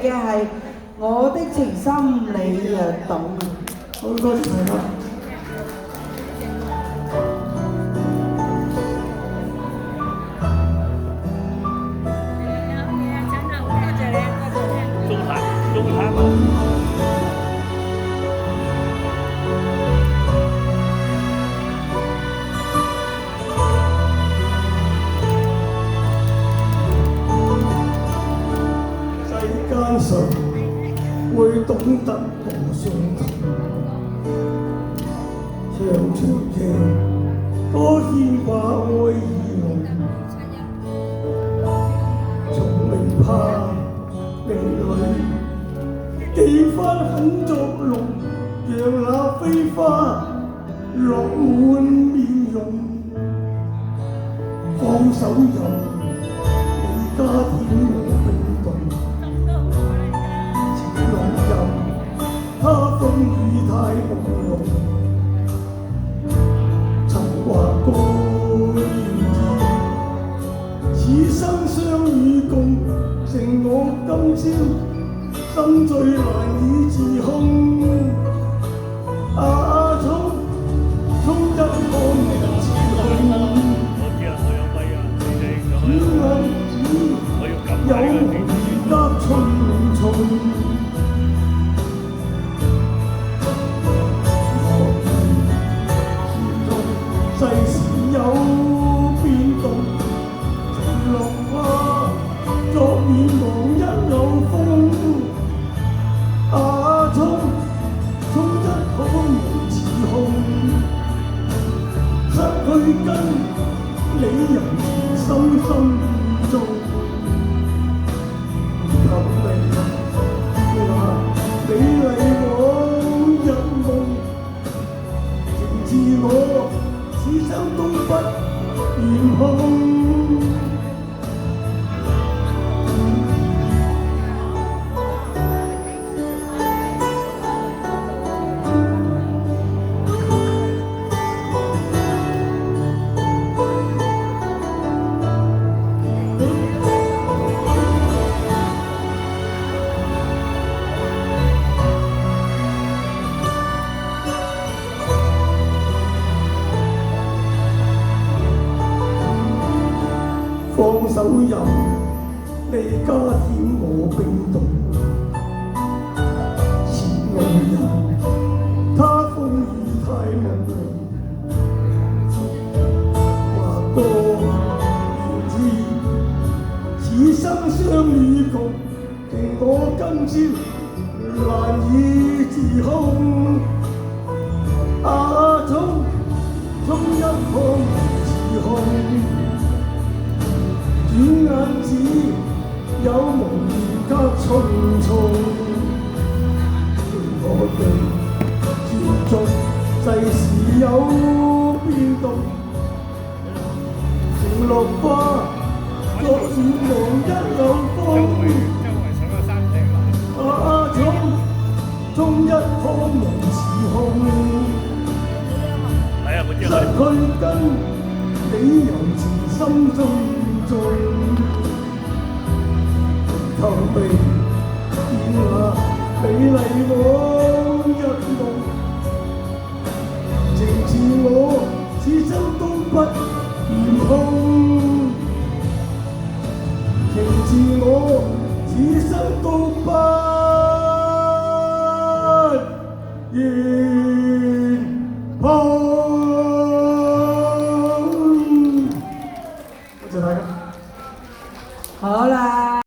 嘅係我的情深你若懂。好多謝大家。中餐嘛。世間上會懂得我相同，長長期多牽掛愛意濃，從未怕命裏幾番狠作弄，讓那飛花落滿面容，放手任你加添我冰凍。他風雨太朦朧，曾話過願意，此生相與共，剩我今朝心最難以自控。衝一看人自控，轉眼只有夢得匆匆。世事有變動，情落花，昨面忘一有風。衝一可無自控，失去根，你仍然深深中。求你那美麗往日夢，情自我。此生都不願空。放手任你加添我冰凍，前愛人他風雨太朦朧，話過願意，此生相與共，令我今朝難以自控。衝一看無自控。轉眼只有無言隔重重，我哋尊重世事有變動，情落花昨面忘一有風。衝一看無自控，失去根，你柔情深中。求未見那美麗往日夢，情自我此生都不願空，情自我此生都不願空。多謝大家。好啦。